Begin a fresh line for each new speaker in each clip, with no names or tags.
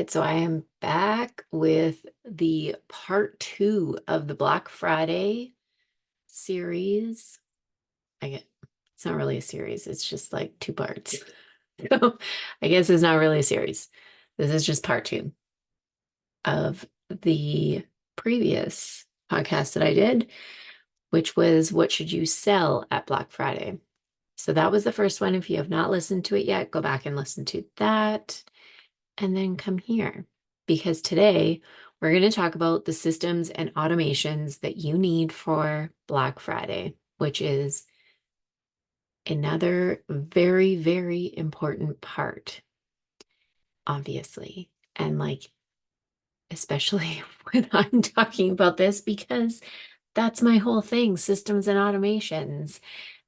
right, so I am back with the part two of the Black Friday series. I get it's not really a series, it's just like two parts. So I guess it's not really a series. This is just part two of the previous podcast that I did, which was what should you sell at Black Friday? So that was the first one. If you have not listened to it yet, go back and listen to that. And then come here because today we're going to talk about the systems and automations that you need for Black Friday, which is another very, very important part, obviously. And especially when I'm talking about this, because that's my whole thing, systems and automations.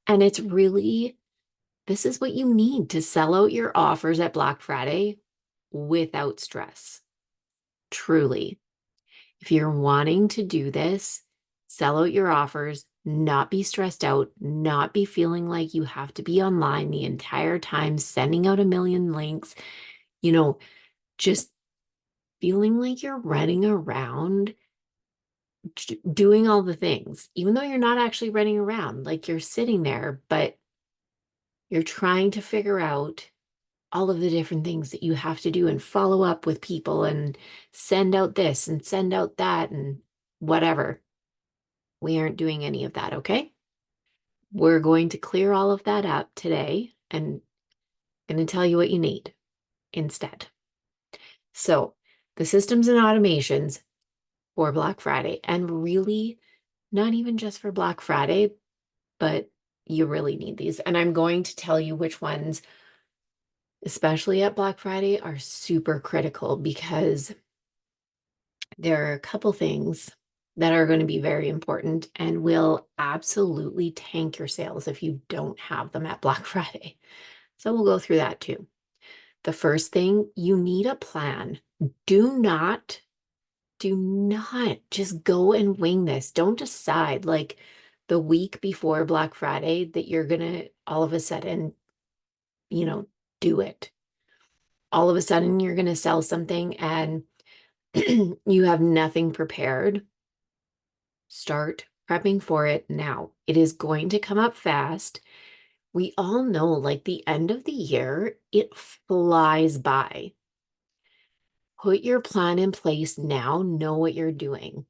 And this is what you need to sell out your offers at Black Friday without stress. Truly. If you're wanting to do this, sell out your offers, not be stressed out, not be feeling like you have to be online the entire time, sending out a million links, you know, just feeling like you're running around doing all the things, even though you're not actually running around, like you're sitting there, but you're trying to figure out all of the different things that you have to do and follow up with people and send out this and send out that and whatever. We aren't doing any of that, okay? We're going to clear all of that up today and I'm going to tell you what you need instead. So, the systems and automations for Black Friday, and really not even just for Black Friday, but you really need these. And I'm going to tell you which ones, especially at Black Friday, are super critical because there are a couple things that are going to be very important and will absolutely tank your sales if you don't have them at Black Friday. So we'll go through that too. The first thing, you need a plan. Do not, do not just go and wing this. Don't decide like the week before Black Friday that you're going to all of a sudden, you know, do it. All of a sudden you're going to sell something and you have nothing prepared. Start prepping for it now. It is going to come up fast. We all know, like the end of the year, it flies by. Put your plan in place now, know what you're doing.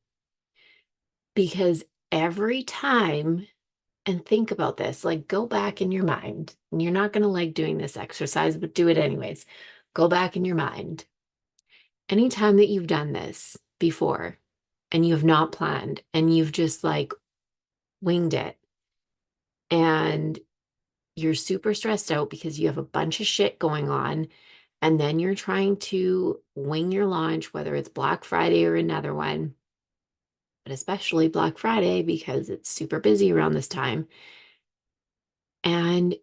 Because every time, and think about this, like go back in your mind, and you're not going to like doing this exercise, but do it anyways. Go back in your mind. Anytime that you've done this before and you have not planned and you've just like winged it and you're super stressed out because you have a bunch of shit going on, and then you're trying to wing your launch, whether it's Black Friday or another one, but especially Black Friday because it's super busy around this time. And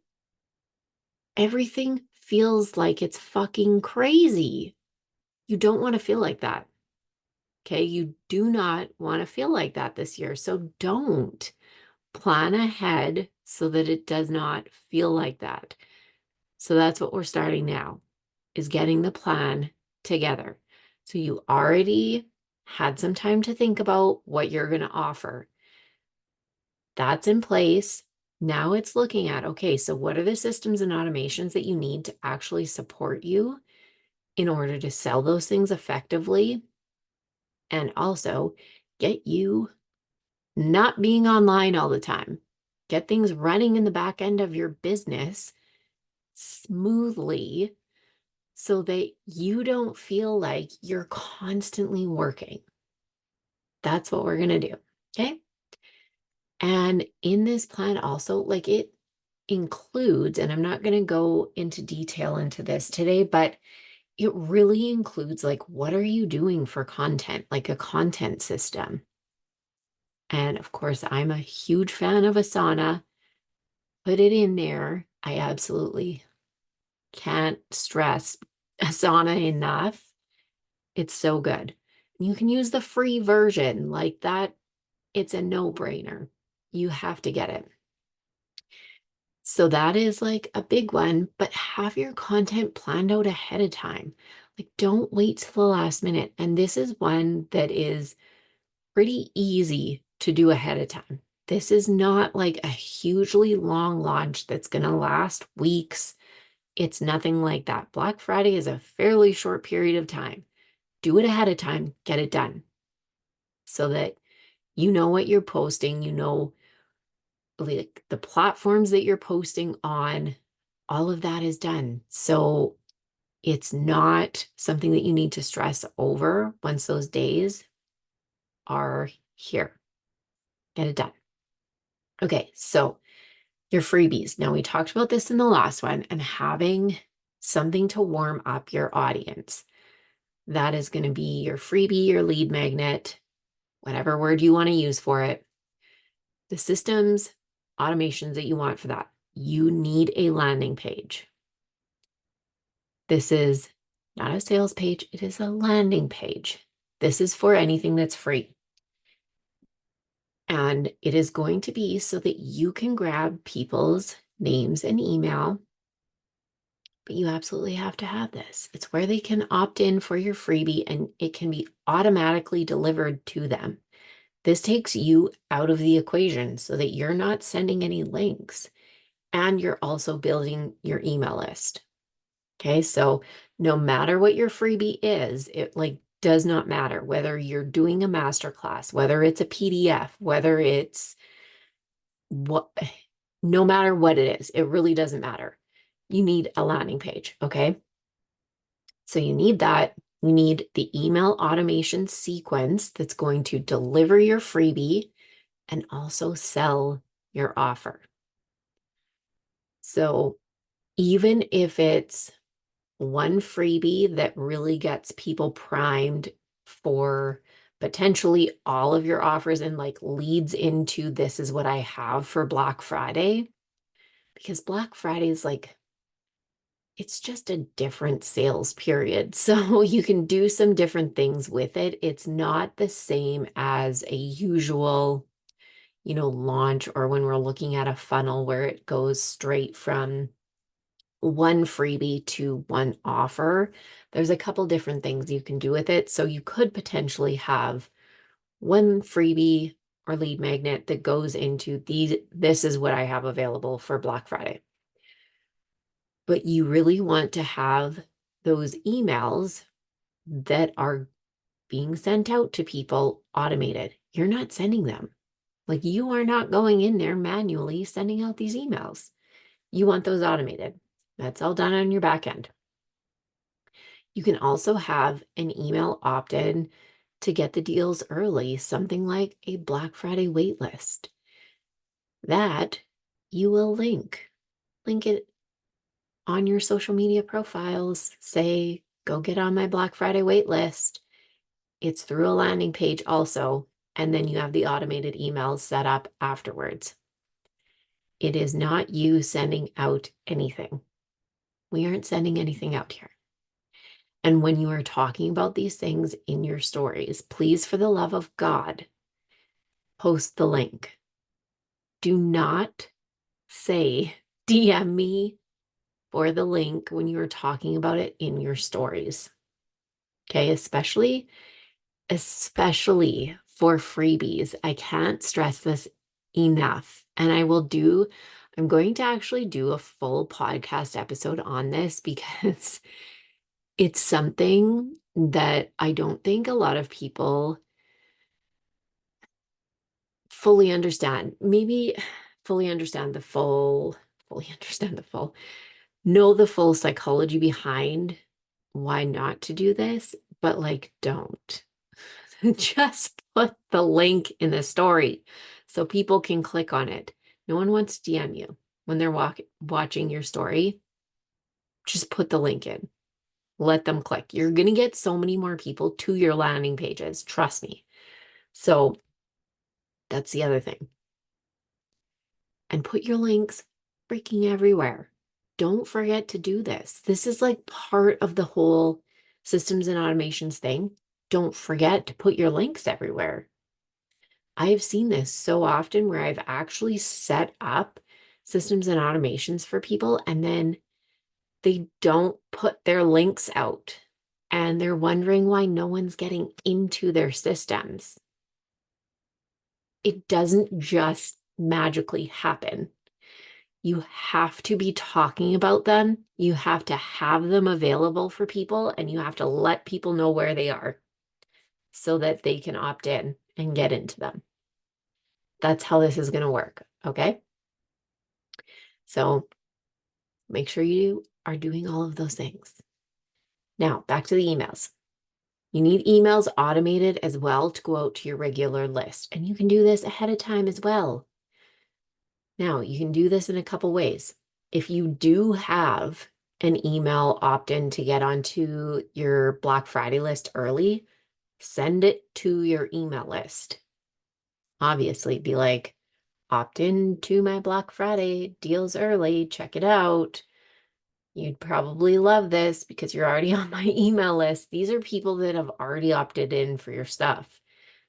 everything feels like it's fucking crazy. You don't want to feel like that. Okay. You do not want to feel like that this year. So don't plan ahead so that it does not feel like that. So that's what we're starting now, is getting the plan together. So you already had some time to think about what you're going to offer. That's in place. Now it's looking at, okay, so what are the systems and automations that you need to actually support you in order to sell those things effectively and also get you not being online all the time. Get things running in the back end of your business smoothly so that you don't feel like you're constantly working. That's what we're going to do. Okay. And in this plan, also, like it includes, and I'm not going to go into detail into this today, but it really includes like, what are you doing for content, like a content system? And of course, I'm a huge fan of Asana. Put it in there. I absolutely can't stress Asana enough. It's so good. You can use the free version like that. It's a no-brainer. You have to get it. So that is like a big one, but have your content planned out ahead of time. Like, don't wait till the last minute. And this is one that is pretty easy to do ahead of time. This is not like a hugely long launch that's going to last weeks. It's nothing like that. Black Friday is a fairly short period of time. Do it ahead of time, get it done so that you know what you're posting, you know, like the platforms that you're posting on, all of that is done. So it's not something that you need to stress over once those days are here. Get it done. Okay, so your freebies. Now, we talked about this in the last one and having something to warm up your audience. That is going to be your freebie, your lead magnet, whatever word you want to use for it. The systems, automations that you want for that. You need a landing page. This is not a sales page, it is a landing page. This is for anything that's free. And it is going to be so that you can grab people's names and email, but you absolutely have to have this. It's where they can opt in for your freebie and it can be automatically delivered to them. This takes you out of the equation so that you're not sending any links and you're also building your email list. Okay, so no matter what your freebie is, it like does not matter whether you're doing a masterclass, whether it's a PDF, whether it's what, no matter what it is, it really doesn't matter. You need a landing page, okay? So you need that. You need the email automation sequence that's going to deliver your freebie and also sell your offer. So even if it's one freebie that really gets people primed for potentially all of your offers and like leads into this is what I have for Black Friday, because Black Friday is like, it's just a different sales period. So you can do some different things with it. It's not the same as a usual, launch or when we're looking at a funnel where it goes straight from one freebie to one offer. There's a couple different things you can do with it. So you could potentially have one freebie or lead magnet that goes into this is what I have available for Black Friday. But you really want to have those emails that are being sent out to people automated. You're not sending them. Like you are not going in there manually sending out these emails. You want those automated. That's all done on your back end. You can also have an email opt-in to get the deals early, something like a Black Friday wait list. That you will link it on your social media profiles. Say, go get on my Black Friday wait list. It's through a landing page also, and then you have the automated emails set up afterwards. It is not you sending out anything. We aren't sending anything out here. And when you are talking about these things in your stories, please, for the love of God, post the link. Do not say, DM me for the link when you are talking about it in your stories. Okay, especially for freebies. I can't stress this enough. And I'm going to actually do a full podcast episode on this because it's something that I don't think a lot of people fully understand. Maybe know the full psychology behind why not to do this, but like don't. Just put the link in the story so people can click on it. No one wants to DM you when they're watching your story. Just put the link in. Let them click. You're going to get so many more people to your landing pages. Trust me. So that's the other thing. And put your links freaking everywhere. Don't forget to do this. This is like part of the whole systems and automations thing. Don't forget to put your links everywhere. I have seen this so often where I've actually set up systems and automations for people and then they don't put their links out. and they're wondering why no one's getting into their systems. It doesn't just magically happen. You have to be talking about them. You have to have them available for people, and you have to let people know where they are so that they can opt in and get into them. That's how this is going to work. Okay. So make sure you are doing all of those things. Now, back to the emails. You need emails automated as well to go out to your regular list. And you can do this ahead of time as well. Now, you can do this in a couple ways. If you do have an email opt-in to get onto your Black Friday list early, send it to your email list. Obviously, be like, opt in to my Black Friday deals early, check it out. You'd probably love this because you're already on my email list. These are people that have already opted in for your stuff.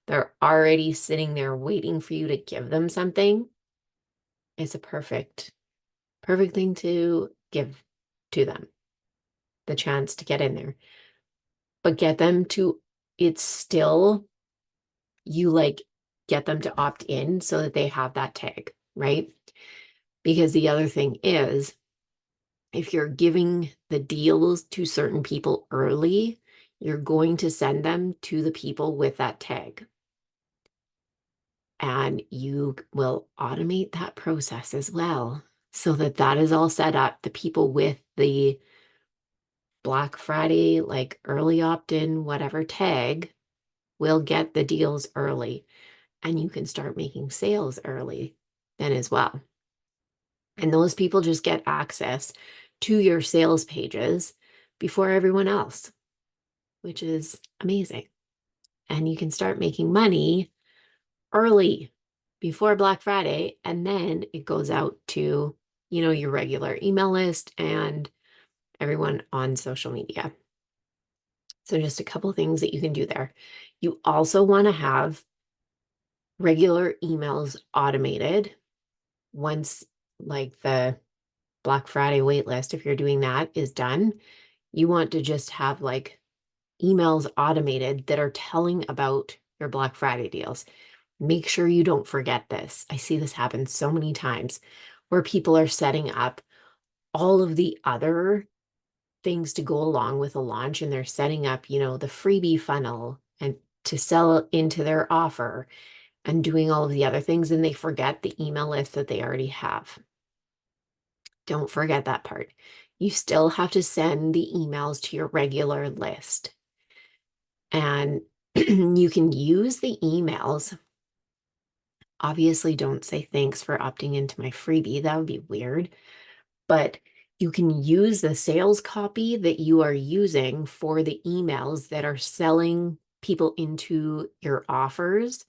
They're already sitting there waiting for you to give them something. It's a perfect thing to give to them, the chance to get in there. But get them to, it's still, you like get them to opt in so that they have that tag, right? Because the other thing is, if you're giving the deals to certain people early, you're going to send them to the people with that tag. And you will automate that process as well so that that is all set up. The people with the Black Friday, like early opt-in, whatever tag, will get the deals early. And you can start making sales early then as well. And those people just get access to your sales pages before everyone else, which is amazing. And you can start making money early before Black Friday. And then it goes out to, your regular email list and everyone on social media. So just a couple things that you can do there. You also want to have regular emails automated once like the Black Friday wait list, if you're doing that, is done. You want to just have like emails automated that are telling about your Black Friday deals. Make sure you don't forget this. I see this happen so many times where people are setting up all of the other things to go along with a launch, and they're setting up, the freebie funnel and to sell into their offer and doing all of the other things, and they forget the email list that they already have. Don't forget that part. You still have to send the emails to your regular list. And you can use the emails. Obviously, don't say thanks for opting into my freebie. That would be weird. But you can use the sales copy that you are using for the emails that are selling people into your offers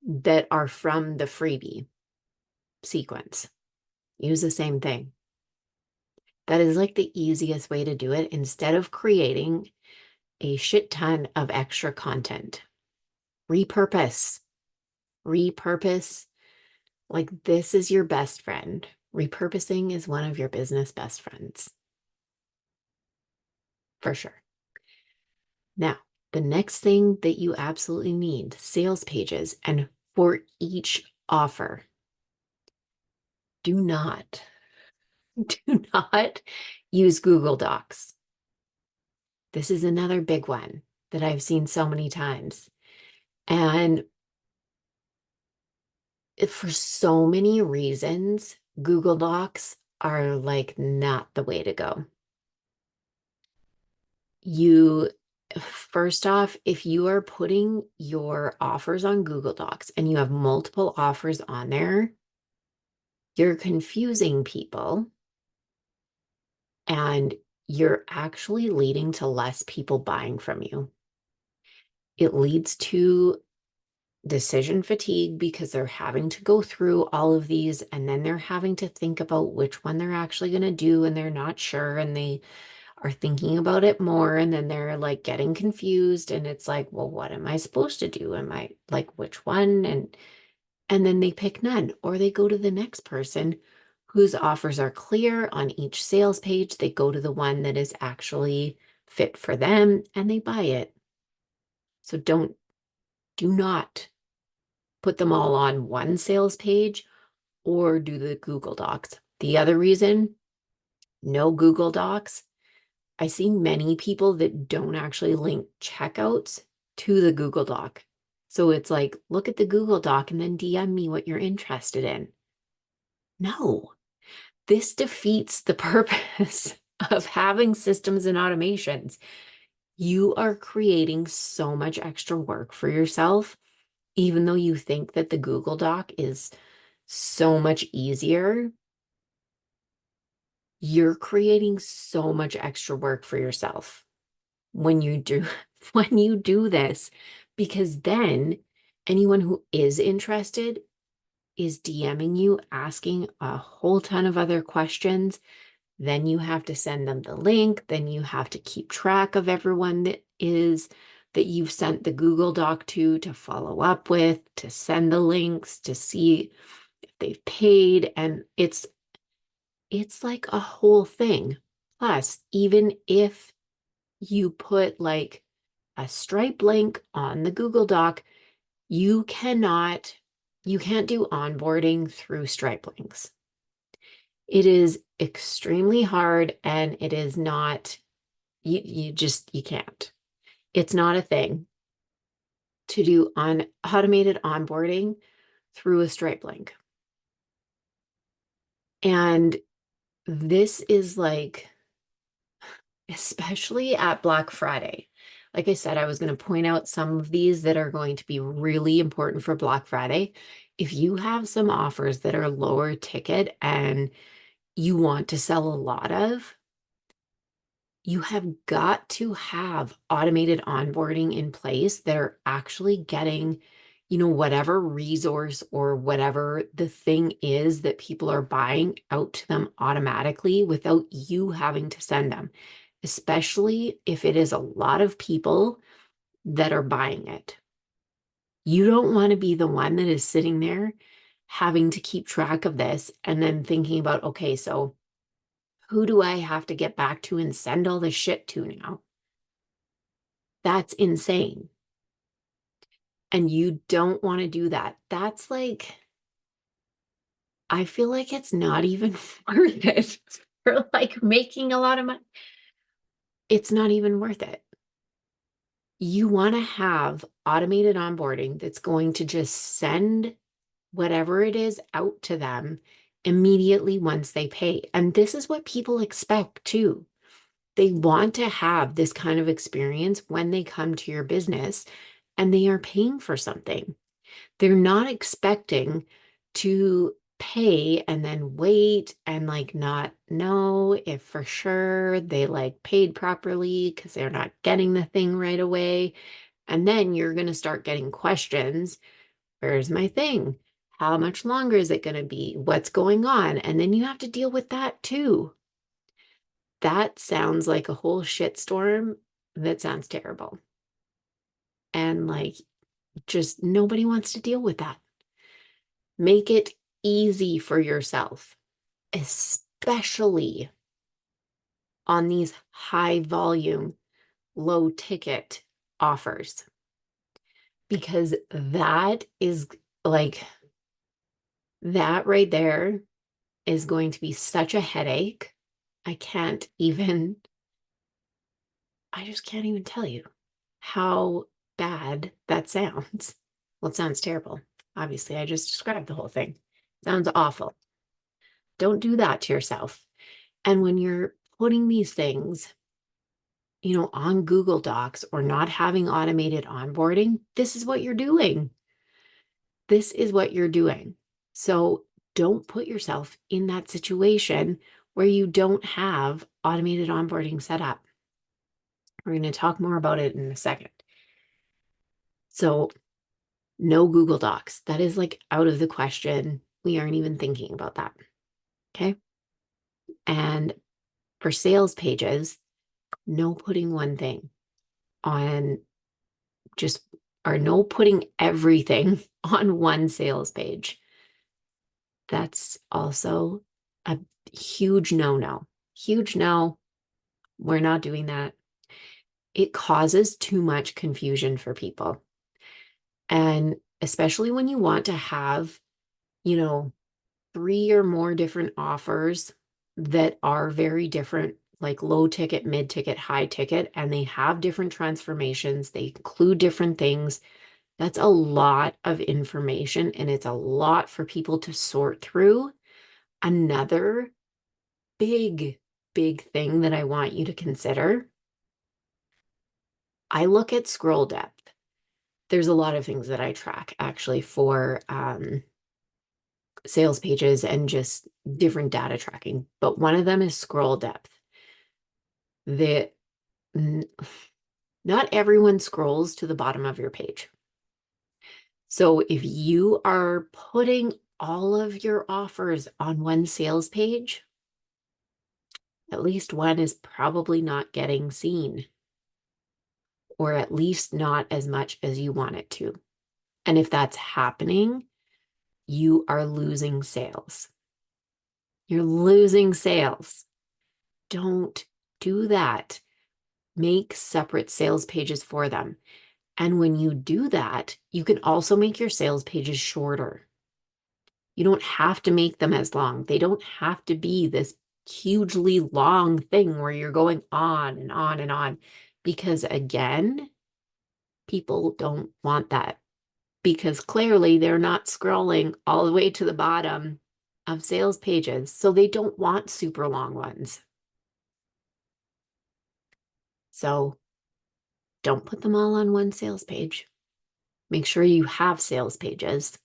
that are from the freebie sequence. Use the same thing. That is like the easiest way to do it instead of creating a shit ton of extra content. Repurpose. Like this is your best friend. Repurposing is one of your business best friends. For sure. Now, the next thing that you absolutely need, sales pages. And for each offer, do not use Google Docs. This is another big one that I've seen so many times. And for so many reasons, Google Docs are like not the way to go. First off, if you are putting your offers on Google Docs and you have multiple offers on there, you're confusing people and you're actually leading to less people buying from you. It leads to decision fatigue because they're having to go through all of these and then they're having to think about which one they're actually going to do and they're not sure and they are thinking about it more and then they're like getting confused and it's like, well, what am I supposed to do? Am I like which one? And then they pick none or they go to the next person whose offers are clear on each sales page. They go to the one that is actually fit for them and they buy it. So do not put them all on one sales page or do the Google Docs. The other reason, no Google Docs. I see many people that don't actually link checkouts to the Google Doc. So it's like, look at the Google Doc and then DM me what you're interested in. No, this defeats the purpose of having systems and automations. You are creating so much extra work for yourself, even though you think that the Google Doc is so much easier. You're creating so much extra work for yourself when you do when you do this, because then anyone who is interested is DMing you, asking a whole ton of other questions. Then you have to send them the link. Then you have to keep track of everyone that you've sent the Google Doc to follow up with, to send the links, to see if they've paid. And it's like a whole thing. Plus, even if you put like a Stripe link on the Google Doc, you can't do onboarding through Stripe links. It is extremely hard and it is not, you can't. It's not a thing to do on automated onboarding through a Stripe link. And this is like, especially at Black Friday. Like I said, I was going to point out some of these that are going to be really important for Black Friday. If you have some offers that are lower ticket and you want to sell a lot of, you have got to have automated onboarding in place that are actually getting, whatever resource or whatever the thing is that people are buying out to them automatically without you having to send them, especially if it is a lot of people that are buying it. You don't want to be the one that is sitting there having to keep track of this and then thinking about, okay, so who do I have to get back to and send all this shit to now? That's insane. And you don't want to do that. That's like, I feel like it's not even worth it for like making a lot of money. It's not even worth it. You want to have automated onboarding that's going to just send whatever it is out to them immediately once they pay. And this is what people expect too. They want to have this kind of experience when they come to your business and they are paying for something. They're not expecting to pay and then wait and like not know if for sure they like paid properly because they're not getting the thing right away. And then you're going to start getting questions. Where's my thing? How much longer is it going to be? What's going on? And then you have to deal with that too. That sounds like a whole shitstorm. That sounds terrible. And like, just nobody wants to deal with that. Make it easy for yourself, especially on these high volume, low ticket offers, because that is like, that right there is going to be such a headache. I just can't even tell you how bad that sounds. Well, it sounds terrible. Obviously, I just described the whole thing. Sounds awful. Don't do that to yourself. And when you're putting these things, on Google Docs or not having automated onboarding, this is what you're doing. This is what you're doing. So don't put yourself in that situation where you don't have automated onboarding set up. We're going to talk more about it in a second. So no Google Docs. That is like out of the question. We aren't even thinking about that. Okay. And for sales pages, no putting one thing on just, or no putting everything on one sales page. That's also a huge no-no. Huge no. We're not doing that. it causes too much confusion for people. And especially when you want to have, you know, 3 or more different offers that are very different, like low ticket, mid ticket, high ticket, and they have different transformations, they include different things. That's a lot of information and it's a lot for people to sort through. Another big, big thing that I want you to consider, I look at scroll depth. There's a lot of things that I track actually for sales pages and just different data tracking, but one of them is scroll depth. The not everyone scrolls to the bottom of your page. So if you are putting all of your offers on one sales page, at least one is probably not getting seen, or at least not as much as you want it to. And if that's happening, you are losing sales. You're losing sales. Don't do that. Make separate sales pages for them. And when you do that, you can also make your sales pages shorter. You don't have to make them as long. They don't have to be this hugely long thing where you're going on and on and on. Because again, people don't want that. Because clearly they're not scrolling all the way to the bottom of sales pages. So they don't want super long ones. So don't put them all on one sales page. Make sure you have sales pages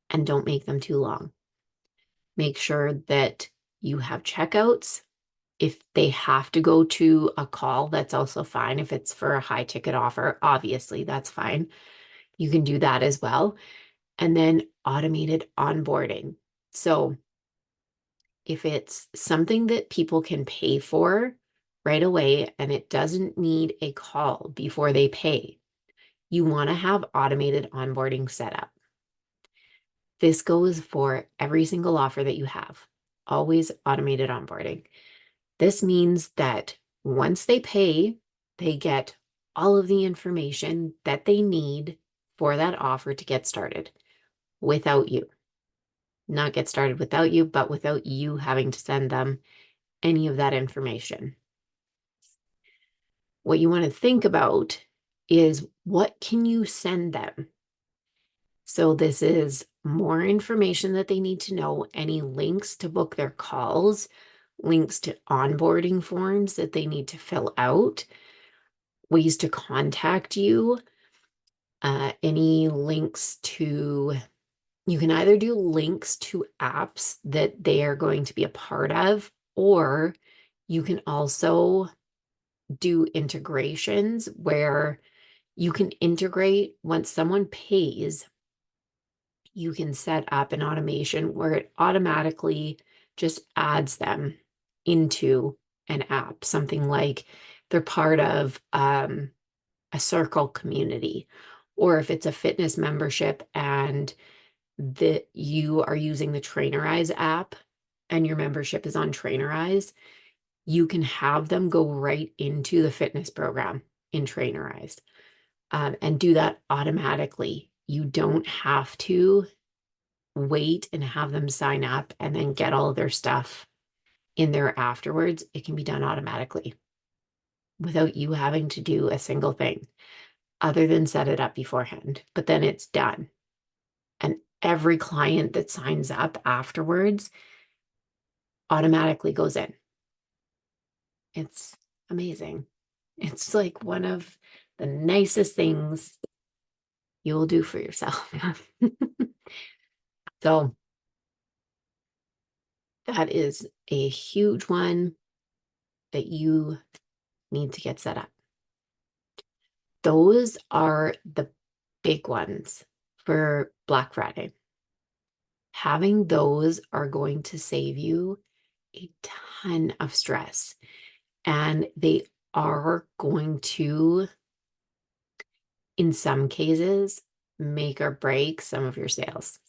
and don't make them too long. Make sure that you have checkouts. If they have to go to a call, that's also fine. If it's for a high ticket offer, obviously that's fine. You can do that as well. And then automated onboarding. So if it's something that people can pay for right away and it doesn't need a call before they pay, you want to have automated onboarding set up. This goes for every single offer that you have, always automated onboarding. This means that once they pay, they get all of the information that they need for that offer to get started without you. Not get started without you, but without you having to send them any of that information. What you want to think about is what can you send them? So this is more information that they need to know, any links to book their calls, links to onboarding forms that they need to fill out, ways to contact you, any links to, you can either do links to apps that they are going to be a part of, or you can also do integrations where you can integrate once someone pays, you can set up an automation where it automatically just adds them into an app, something like they're part of a circle community, or if it's a fitness membership and that you are using the Trainerize app and your membership is on Trainerize, you can have them go right into the fitness program in Trainerize and do that automatically. You don't have to wait and have them sign up and then get all of their stuff in there afterwards. It can be done automatically without you having to do a single thing other than set it up beforehand, but then it's done. And every client that signs up afterwards automatically goes in. It's amazing. It's like one of the nicest things you will do for yourself. So that is a huge one that you need to get set up. Those are the big ones for Black Friday. Having those are going to save you a ton of stress, and they are going to, in some cases, make or break some of your sales.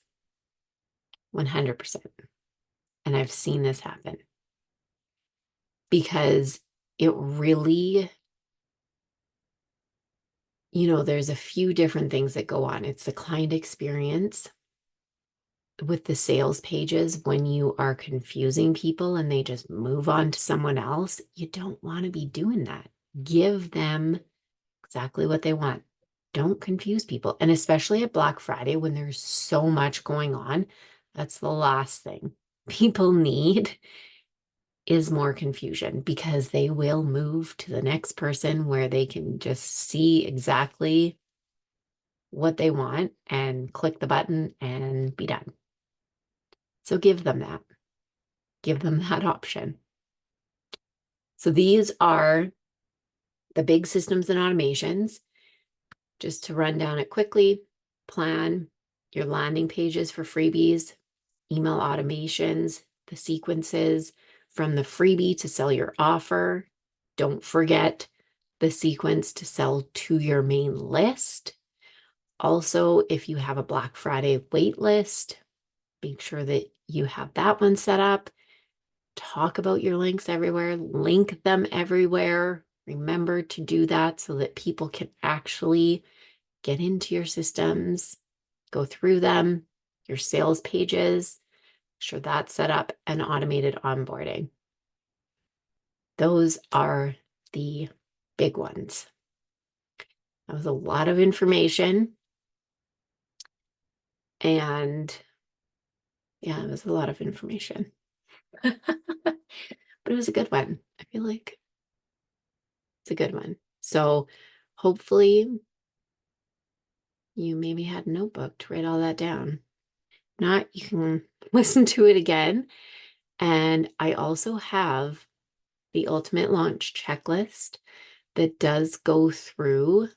100%. And I've seen this happen because it really there's a few different things that go on. It's the client experience with the sales pages. When you are confusing people and they just move on to someone else, you don't want to be doing that. Give them exactly what they want. Don't confuse people. And especially at Black Friday when there's so much going on, that's the last thing people need is more confusion, because they will move to the next person where they can just see exactly what they want and click the button and be done. So give them that. Give them that option. So these are the big systems and automations. Just to run down it quickly: plan your landing pages for freebies, email automations, the sequences from the freebie to sell your offer. Don't forget the sequence to sell to your main list. Also, if you have a Black Friday wait list, make sure that you have that one set up. Talk about your links everywhere, link them everywhere. Remember to do that so that people can actually get into your systems, go through them, your sales pages, sure that's set up, and automated onboarding. Those are the big ones. That was a lot of information. And yeah, it was a lot of information. But it was a good one. I feel like it's a good one. So hopefully you maybe had a notebook to write all that down. If not, you can listen to it again. And I also have the Ultimate Launch Checklist that does go through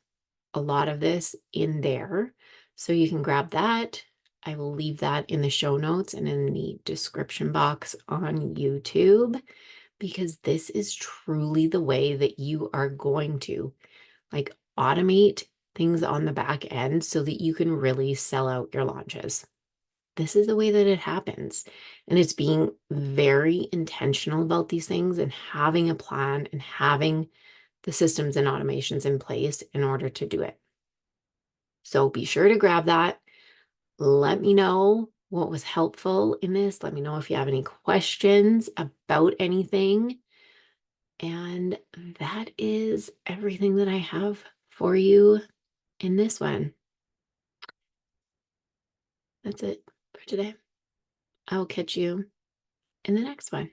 a lot of this in there. So you can grab that. I will leave that in the show notes and in the description box on YouTube, because this is truly the way that you are going to automate things on the back end so that you can really sell out your launches. This is the way that it happens. And it's being very intentional about these things and having a plan and having the systems and automations in place in order to do it. So be sure to grab that. Let me know what was helpful in this. Let me know if you have any questions about anything. And that is everything that I have for you in this one. That's it for today. I'll catch you in the next one.